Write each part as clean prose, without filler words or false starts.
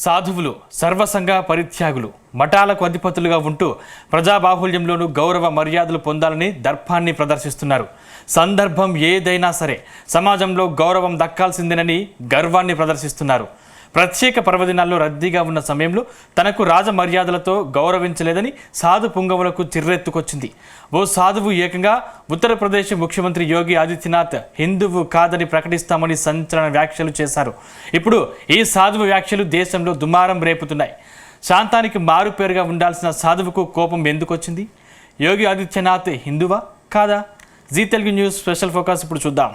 సాధువులు సర్వసంగ పరిత్యాగులు మఠాలకు అధిపతులుగా ఉంటూ ప్రజాబాహుళ్యంలోనూ గౌరవ మర్యాదలు పొందాలని దర్పాన్ని ప్రదర్శిస్తున్నారు. సందర్భం ఏదైనా సరే సమాజంలో గౌరవం దక్కాల్సిందేనని గర్వాన్ని ప్రదర్శిస్తున్నారు. ప్రత్యేక పర్వదినాల్లో రద్దీగా ఉన్న సమయంలో తనకు రాజ మర్యాదలతో గౌరవించలేదని సాధు పుంగవులకు చిర్రెత్తుకొచ్చింది. ఓ సాధువు ఏకంగా ఉత్తరప్రదేశ్ ముఖ్యమంత్రి యోగి ఆదిత్యనాథ్ హిందువు కాదని ప్రకటిస్తామని సంచలన వ్యాఖ్యలు చేశారు. ఇప్పుడు ఈ సాధువు వ్యాఖ్యలు దేశంలో దుమారం రేపుతున్నాయి. శాంతానికి మారుపేరుగా ఉండాల్సిన సాధువుకు కోపం ఎందుకు వచ్చింది? యోగి ఆదిత్యనాథ్ హిందువా కాదా? Zee Telugu news special focus ఇప్పుడు చూద్దాం.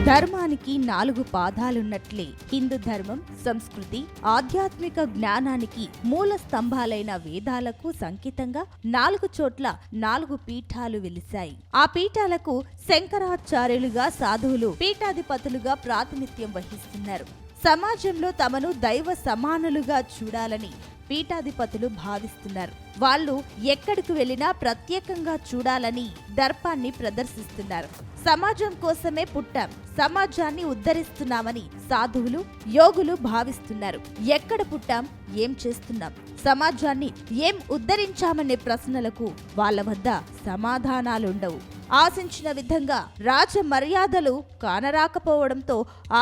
ధర్మానికి 4 పాదాలున్నట్లే హిందూ ధర్మం, సంస్కృతి, ఆధ్యాత్మిక జ్ఞానానికి మూల స్తంభాలైన వేదాలకు సంకేతంగా 4 చోట్ల 4 పీఠాలు వెలిశాయి. ఆ పీఠాలకు శంకరాచార్యులుగా సాధువులు పీఠాధిపతులుగా ప్రాతినిధ్యం వహిస్తున్నారు. సమాజంలో తమను దైవ సమానులుగా చూడాలని పీఠాధిపతులు భావిస్తున్నారు. వాళ్ళు ఎక్కడికి వెళ్ళినా ప్రత్యేకంగా చూడాలని దర్పాన్ని ప్రదర్శిస్తున్నారు. సమాజం కోసమే పుట్టాం, సమాజాన్ని ఉద్ధరిస్తున్నామని సాధువులు, యోగులు భావిస్తున్నారు. ఎక్కడ పుట్టాం, ఏం చేస్తున్నాం, సమాజాన్ని ఏం ఉద్ధరించామనే ప్రశ్నలకు వాళ్ళ వద్ద సమాధానాలుండవు. ఆశించిన విధంగా రాజ మర్యాదలు కానరాకపోవడంతో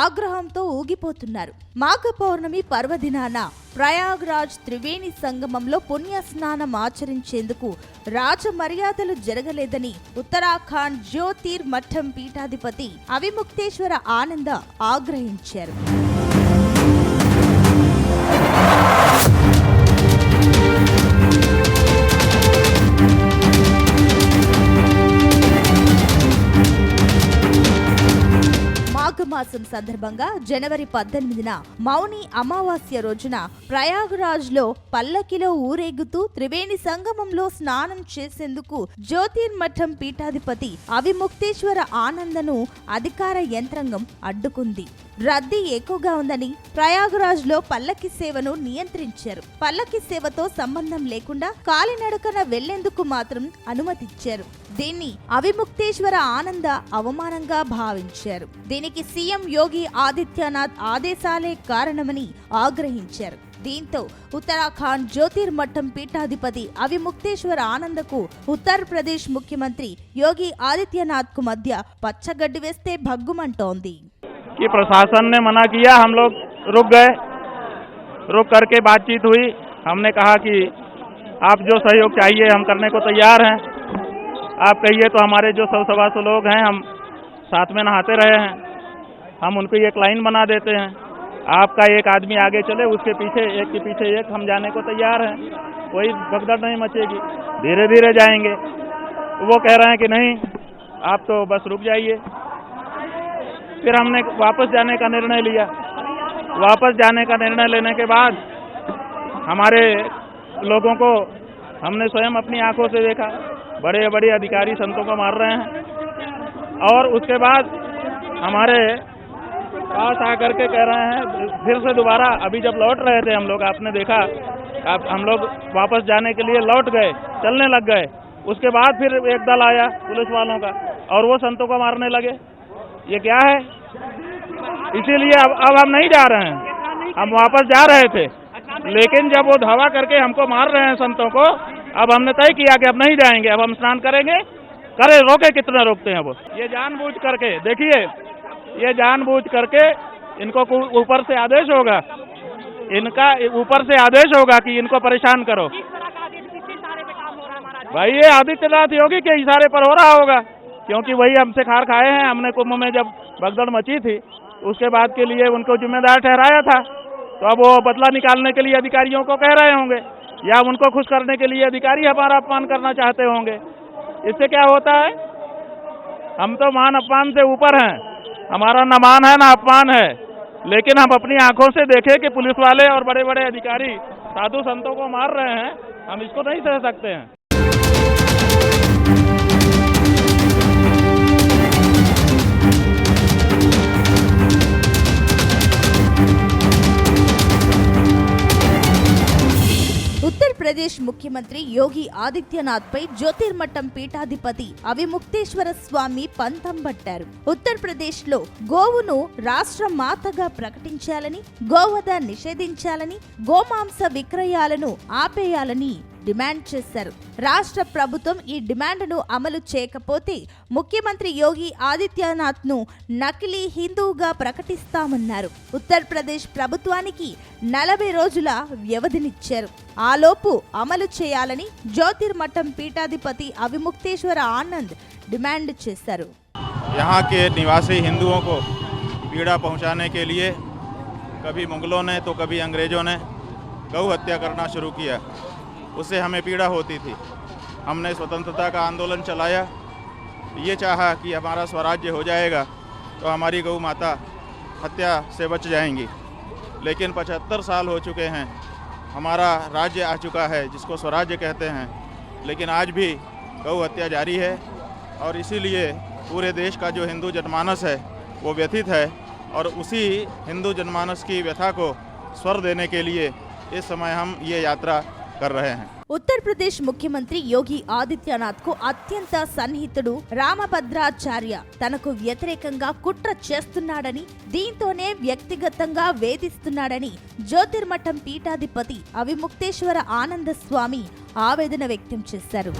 ఆగ్రహంతో ఊగిపోతున్నారు. మాఘ పౌర్ణమి పర్వదినాన ప్రయాగ్రాజ్ త్రివేణి సంగమంలో పుణ్య స్నానం ఆచరించేందుకు రాజ మర్యాదలు జరగలేదని ఉత్తరాఖండ్ జ్యోతిర్ మఠం పీఠాధిపతి అవిముక్తేశ్వర ఆనంద ఆగ్రహించారు. మాఘమాసం సందర్భంగా జనవరి 18న మౌని అమావాస్య రోజున ప్రయాగ్రాజ్ లో పల్లకిలో ఊరేగుతూ త్రివేణి సంగమంలో స్నానం చేసేందుకు జ్యోతిర్మఠం పీఠాధిపతి అవిముక్తేశ్వర ఆనందను అధికార యంత్రాంగం అడ్డుకుంది. రద్దీ ఎక్కువగా ఉందని ప్రయాగ్రాజ్ లో పల్లకి సేవను నియంత్రించారు. పల్లకి సేవతో సంబంధం లేకుండా కాలినడకన వెళ్లేందుకు మాత్రం అనుమతిచ్చారు. దీన్ని అవిముక్తేశ్వర ఆనంద అవమానంగా భావించారు. దీనికి సీఎం యోగి ఆదిత్యనాథ్ ఆదేశాలే కారణమని ఆగ్రహించారు. దీంతో ఉత్తరాఖండ్ జ్యోతిర్మఠం పీఠాధిపతి అవిముక్తేశ్వర ఆనందకు ఉత్తరప్రదేశ్ ముఖ్యమంత్రి యోగి ఆదిత్యనాథ్ కు మధ్య పచ్చగడ్డి వేస్తే భగ్గుమంటోంది. कि प्रशासन ने मना किया, हम लोग रुक गए। रुक करके बातचीत हुई। हमने कहा कि आप जो सहयोग चाहिए हम करने को तैयार हैं। आप कहिए तो हमारे जो 100-125 लोग हैं हम साथ में नहाते रहे हैं, हम उनको एक लाइन बना देते हैं। आपका एक आदमी आगे चले, उसके पीछे एक के पीछे एक हम जाने को तैयार हैं, कोई भगदड़ नहीं मचेगी, धीरे धीरे जाएंगे। वो कह रहे हैं कि नहीं आप तो बस रुक जाइए। फिर हमने वापस जाने का निर्णय लिया। वापस जाने का निर्णय लेने के बाद हमारे लोगों को हमने स्वयं अपनी आंखों से देखा, बड़े बड़े अधिकारी संतों को मार रहे हैं। और उसके बाद हमारे पास आकर के कह रहे हैं, फिर से दोबारा अभी जब लौट रहे थे हम लोग, आपने देखा हम लोग वापस जाने के लिए लौट गए, चलने लग गए। उसके बाद फिर एक दल आया पुलिस वालों का और वो संतों को मारने लगे। ये क्या है? इसीलिए अब हम नहीं जा रहे हैं। हम वापस जा रहे थे, लेकिन जब वो धावा करके हमको मार रहे हैं संतों को, अब हमने तय किया कि अब नहीं जाएंगे, अब हम स्नान करेंगे। करे रोके कितना रोकते हैं वो। ये जानबूझ करके, देखिए ये जानबूझ करके इनको ऊपर से आदेश होगा, इनका ऊपर से आदेश होगा कि इनको परेशान करो। भाई ये आदित्यनाथ योगी के इशारे पर हो रहा होगा, क्योंकि वही हमसे खार खाए हैं। हमने कुंभ में जब भगदड़ मची थी उसके बाद के लिए उनको जिम्मेदार ठहराया था, तो अब वो बदला निकालने के लिए अधिकारियों को कह रहे होंगे, या उनको खुश करने के लिए अधिकारी हमारा अपमान करना चाहते होंगे। इससे क्या होता है? हम तो मान अपमान से ऊपर हैं, हमारा न मान है न अपमान है, लेकिन हम अपनी आंखों से देखें कि पुलिस वाले और बड़े बड़े अधिकारी साधु संतों को मार रहे हैं, हम इसको नहीं सह सकते हैं। ప్రదేశ్ ముఖ్యమంత్రి యోగి ఆదిత్యనాథ్ పై జ్యోతిర్మఠం పీఠాధిపతి అవిముక్తేశ్వర స్వామి పంతం పట్టారు. ఉత్తరప్రదేశ్ లో గోవును రాష్ట్ర మాతగా ప్రకటించాలని, గోవధ నిషేధించాలని, గోమాంస విక్రయాలను ఆపేయాలని డిమాండ్ చేశారు. రాష్ట్ర ప్రభుత్వం ఈ డిమాండ్ను అమలు చేయకపోతే ముఖ్యమంత్రి యోగి ఆదిత్యనాథ్ ను నకిలీ హిందువుగా ప్రకటిస్తామన్నారు. ఉత్తరప్రదేశ్ ప్రభుత్వానికి 40 రోజుల వ్యవధినిచ్చారు. ఆలోపు అమలు చేయాలని జ్యోతిర్మఠం పీఠాధిపతి అవిముక్తేశ్వర ఆనంద్ డిమాండ్ చేశారు. यहाँ के निवासी हिंदुओं को पीड़ा पहुंचाने के लिए कभी मुगलों ने तो कभी अंग्रेज़ों ने गौ हत्या करना शुरू किया। उससे हमें पीड़ा होती थी। हमने स्वतंत्रता का आंदोलन चलाया, ये चाहा कि हमारा स्वराज्य हो जाएगा तो हमारी गौ माता हत्या से बच जाएंगी। लेकिन 75 साल हो चुके हैं, हमारा राज्य आ चुका है जिसको स्वराज्य कहते हैं, लेकिन आज भी गौ हत्या जारी है। और इसीलिए पूरे देश का जो हिंदू जनमानस है वो व्यथित है और उसी हिंदू जनमानस की व्यथा को स्वर देने के लिए इस समय हम ये यात्रा कर रहे हैं। उत्तर प्रदेश मुख्यमंत्री योगी आदित्यनाथ को అత్యంత సన్నిహితుడు రామభద్రాచార్య తనకు వ్యతిరేకంగా కుట్ర చేస్తున్నాడని, దీంతోనే వ్యక్తిగతంగా వేధిస్తున్నాడని జ్యోతిర్మఠం పీఠాధిపతి అవిముక్తేశ్వర ఆనంద స్వామి ఆవేదన వ్యక్తం చేశారు.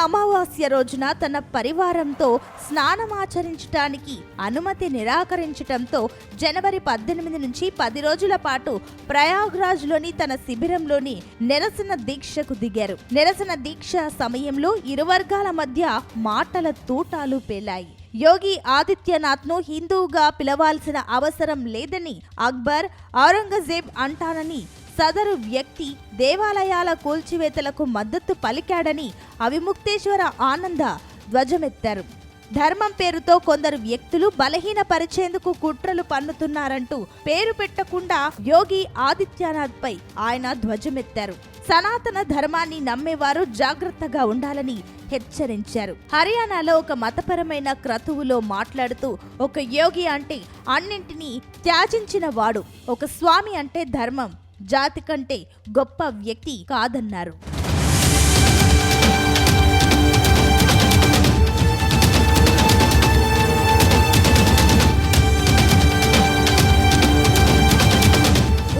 అమావాస్య రోజున తన పరివారంతో స్నానమాచరించడానికి అనుమతి నిరాకరించడంతో జనవరి 18 నుంచి 10 రోజుల పాటు ప్రయాగ్రాజ్లోని తన శిబిరంలోని నిరసన దీక్షకు దిగారు. నిరసన దీక్ష సమయంలో ఇరు వర్గాల మధ్య మాటల తూటాలు పేలాయి. యోగి ఆదిత్యనాథ్ ను హిందువుగా పిలవాల్సిన అవసరం లేదని అక్బర్, ఔరంగజేబ్ అంటానని సదరు వ్యక్తి దేవాలయాల కూల్చివేతలకు మద్దతు పలికాడని అవిముక్తేశ్వర ఆనంద ధ్వజమెత్తారు. ధర్మం పేరుతో కొందరు వ్యక్తులు బలహీనపరిచేందుకు కుట్రలు పన్నుతున్నారంటూ పేరు పెట్టకుండా యోగి ఆదిత్యనాథ్ పై ఆయన ధ్వజమెత్తారు. సనాతన ధర్మాన్ని నమ్మేవారు జాగ్రత్తగా ఉండాలని హెచ్చరించారు. హర్యానాలో ఒక మతపరమైన క్రతువులో మాట్లాడుతూ, ఒక యోగి అంటే అన్నింటినీ త్యాజించిన వాడు, ఒక స్వామి అంటే ధర్మం, జాతి కంటే గొప్ప వ్యక్తి కాదన్నారు.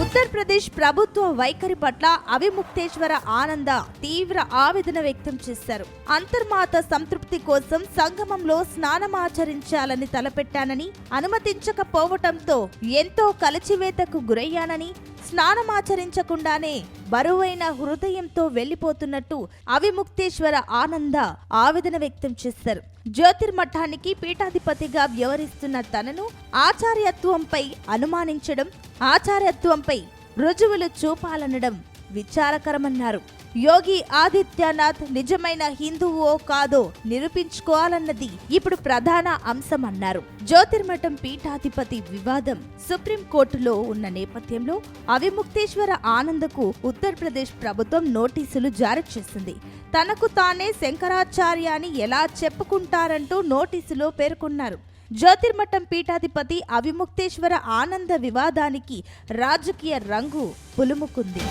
ఉత్తరప్రదేశ్ ప్రభుత్వ వైఖరి పట్ల అవిముక్తేశ్వర ఆనంద తీవ్ర ఆవేదన వ్యక్తం చేశారు. అంతర్మాత సంతృప్తి కోసం సంగమంలో స్నానమాచరించాలని తలపెట్టానని, అనుమతించకపోవటంతో ఎంతో కలచివేతకు గురయ్యానని, స్నానమాచరించకుండానే బరువైన హృదయంతో వెళ్లిపోతున్నట్టు అవిముక్తేశ్వర ఆనంద ఆవేదన వ్యక్తం చేశారు. జ్యోతిర్మఠానికి పీఠాధిపతిగా వ్యవహరిస్తున్న తనను ఆచార్యత్వంపై అనుమానించడం, ఆచార్యత్వంపై రుజువులు చూపాలనడం విచారకరమన్నారు. యోగి ఆదిత్యనాథ్ నిజమైన హిందువో కాదో నిరూపించుకోవాలన్నది ఇప్పుడు ప్రధాన అంశమన్నారు. జ్యోతిర్మఠం పీఠాధిపతి వివాదం సుప్రీంకోర్టులో ఉన్న నేపథ్యంలో అవిముక్తేశ్వర ఆనందకు ఉత్తరప్రదేశ్ ప్రభుత్వం నోటీసులు జారీ చేసింది. తనకు తానే శంకరాచార్య అని ఎలా చెప్పుకుంటారంటూ నోటీసులో పేర్కొన్నారు. జ్యోతిర్మఠం పీఠాధిపతి అవిముక్తేశ్వర ఆనంద వివాదానికి రాజకీయ రంగు పులుముకుంది.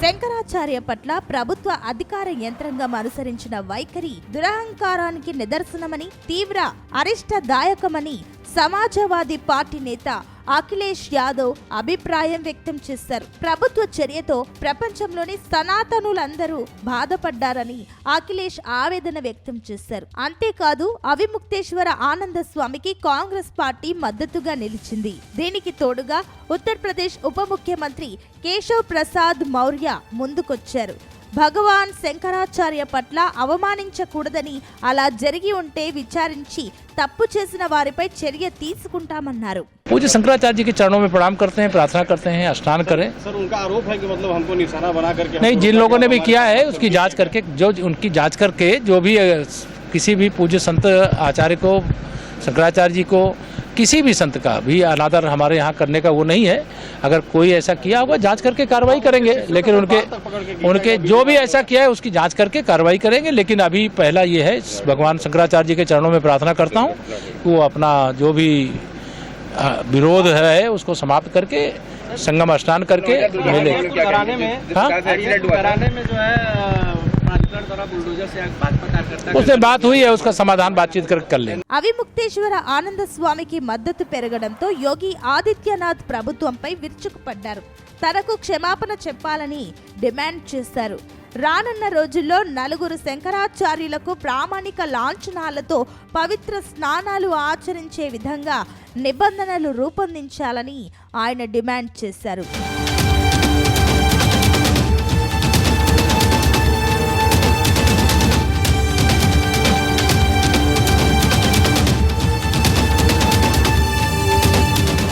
శంకరాచార్య పట్ల ప్రభుత్వ అధికార యంత్రాంగం అనుసరించిన వైఖరి దురహంకారానికి నిదర్శనమని, తీవ్ర అరిష్టదాయకమని సమాజవాదీ పార్టీ నేత అఖిలేష్ యాదవ్ అభిప్రాయం వ్యక్తం చేశారు. ప్రభుత్వ చర్యతో ప్రపంచంలోని సనాతనులందరూ బాధపడ్డారని అఖిలేష్ ఆవేదన వ్యక్తం చేశారు. అంతేకాదు అవిముక్తేశ్వర ఆనంద స్వామికి కాంగ్రెస్ పార్టీ మద్దతుగా నిలిచింది. దీనికి తోడుగా ఉత్తరప్రదేశ్ ఉప ముఖ్యమంత్రి కేశవ్ ప్రసాద్ మౌర్య ముందుకొచ్చారు. భగవాన్ శంకరాచార్య పట్ల అవమానించకూడదని, అలా జరిగి ఉంటే విచారించి తప్పు చేసిన వారిపై చర్య తీసుకుంటామన్నారు. पूज्य शंकराचार्य जी के चरणों में प्रणाम करते हैं, प्रार्थना करते हैं, स्नान करें। सर उनका आरोप है कि मतलब हमको निशाना बना करके नहीं, जिन लोगों ने भी किया है उसकी जांच करके, जो उनकी जांच करके जो भी किसी भी पूज्य संत आचार्य को, शंकराचार्य जी को, किसी भी संत का भी अनादर हमारे यहाँ करने का वो नहीं है। अगर कोई ऐसा किया होगा जांच करके कार्रवाई करेंगे, लेकिन उनके जो भी ऐसा किया है उसकी जांच करके कार्रवाई करेंगे। लेकिन अभी पहला ये है, भगवान शंकराचार्य जी के चरणों में प्रार्थना करता हूँ वो अपना जो भी विरोध है उसको समाप्त करके संगम स्नान करके मेले कराने में जो है प्राधिकरण द्वारा बुलडोजर से भाजपा कार्यकर्ता उससे बात हुई है, उसका समाधान बातचीत करके कर लेंगे। అవిముక్తేశ్వర ఆనంద స్వామికి మద్దతు పెరగడంతో యోగి ఆదిత్యనాథ్ ప్రభుత్వంపై విరుచుకుపడ్డారు. తనకు క్షమాపణ చెప్పాలని డిమాండ్ చేశారు. రానున్న రోజుల్లో నలుగురు శంకరాచార్యులకు ప్రామాణిక లాంఛనాలతో పవిత్ర స్నానాలు ఆచరించే విధంగా నిబంధనలు రూపొందించాలని ఆయన డిమాండ్ చేశారు.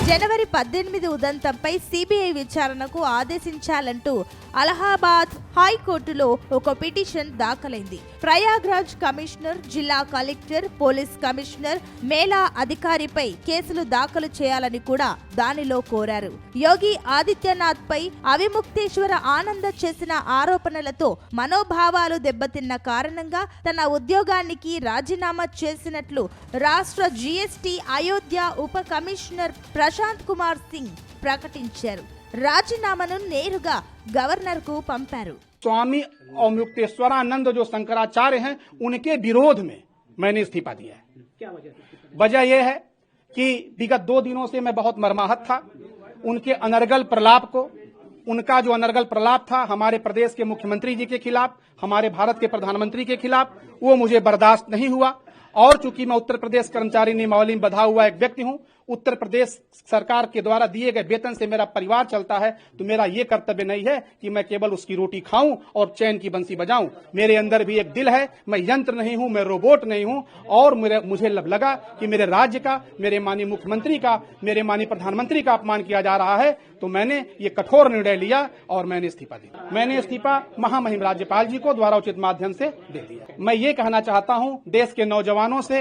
జనవరి 18 ఉదంతంపై సిబిఐ విచారణకు ఆదేశించాలంటూ అలహాబాద్ హైకోర్టులో ఒక పిటిషన్ దాఖలైంది. ప్రయాగ్రాజ్ కమిషనర్, జిల్లా కలెక్టర్, పోలీస్ కమిషనర్, మేళా అధికారిపై కేసులు దాఖలు చేయాలని కూడా దానిలో కోరారు. యోగి ఆదిత్యనాథ్ పై అవిముక్తేశ్వర ఆనంద చేసిన ఆరోపణలతో మనోభావాలు దెబ్బతిన్న కారణంగా తన ఉద్యోగానికి రాజీనామా చేసినట్లు రాష్ట్ర జీఎస్టీ అయోధ్య ఉప కమిషనర్ ప్రశాంత్ కుమార్ సింగ్ ప్రకటించారు. రాజీనామాను నేరుగా గవర్నర్ కు పంపారు. स्वामी अवमुक्तेश्वरानंद जो शंकराचार्य हैं उनके विरोध में मैंने इस्तीफा दिया है। वजह यह है कि विगत 2 दिनों से मैं बहुत मर्माहत था। उनके अनर्गल प्रलाप को, उनका जो अनर्गल प्रलाप था हमारे प्रदेश के मुख्यमंत्री जी के खिलाफ, हमारे भारत के प्रधानमंत्री के खिलाफ, वो मुझे बर्दाश्त नहीं हुआ। और चूंकि मैं उत्तर प्रदेश कर्मचारी नियमावली में बंधा हुआ एक व्यक्ति हूं, उत्तर प्रदेश सरकार के द्वारा दिए गए वेतन से मेरा परिवार चलता है, तो मेरा ये कर्तव्य नहीं है कि मैं केवल उसकी रोटी खाऊं और चैन की बंसी बजाऊं। मेरे अंदर भी एक दिल है, मैं यंत्र नहीं हूं, मैं रोबोट नहीं हूं। और मुझे लगा कि मेरे राज्य का, मेरे माननीय मुख्यमंत्री का, मेरे माननीय प्रधानमंत्री का अपमान किया जा रहा है, तो मैंने ये कठोर निर्णय लिया और मैंने इस्तीफा दिया। मैंने इस्तीफा महामहिम राज्यपाल जी को द्वारा उचित माध्यम से दे दिया। मैं ये कहना चाहता हूं देश के नौजवानों से,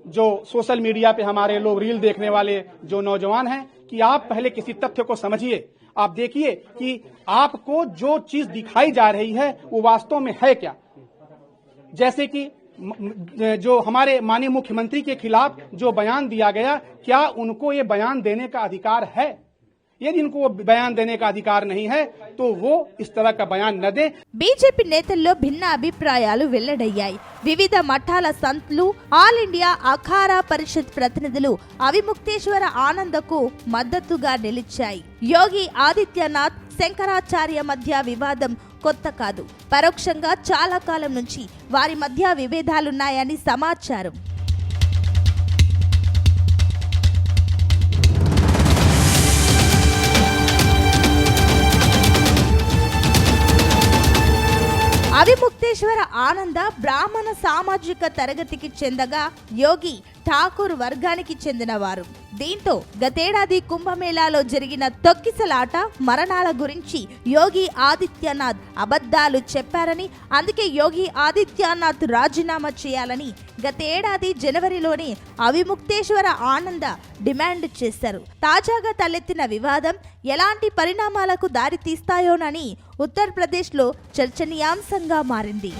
जो सोशल मीडिया पे हमारे लोग रील देखने वाले जो नौजवान हैं, कि आप पहले किसी तथ्य को समझिए। आप देखिए कि आपको जो चीज दिखाई जा रही है वो वास्तव में है क्या। जैसे कि जो हमारे माननीय मुख्यमंत्री के खिलाफ जो बयान दिया गया, क्या उनको ये बयान देने का अधिकार है? यदि इनको बयान देने का अधिकार नहीं है तो वो इस तरह का बयान न दे। బీజేపీ నేతల్లో భిన్న అభిప్రాయాలు వెల్లడయ్యాయి. వివిధ మఠాల సంత్లు, ఆల్ ఇండియా అఖారా పరిషత్ ప్రతినిధులు అవిముక్తేశ్వర ఆనందకు మద్దతుగా నిలిచాయి. యోగి ఆదిత్యనాథ్, శంకరాచార్య మధ్య వివాదం కొత్త కాదు. పరోక్షంగా చాలా కాలం నుంచి వారి మధ్య విభేదాలున్నాయని సమాచారం. అవిముక్తేశ్వర ఆనంద బ్రాహ్మణ సామాజిక తరగతికి చెందగా యోగి ఠాకూర్ వర్గానికి చెందినవారు. దీంతో గతేడాది కుంభమేళాలో జరిగిన తొక్కిసలాట, మరణాల గురించి యోగి ఆదిత్యనాథ్ అబద్ధాలు చెప్పారని, అందుకే యోగి ఆదిత్యనాథ్ రాజీనామా చేయాలని గతేడాది జనవరిలోనే అవిముక్తేశ్వర ఆనంద డిమాండ్ చేశారు. తాజాగా తలెత్తిన వివాదం ఎలాంటి పరిణామాలకు దారి తీస్తాయోనని ఉత్తరప్రదేశ్లో చర్చనీయాంశంగా మారింది.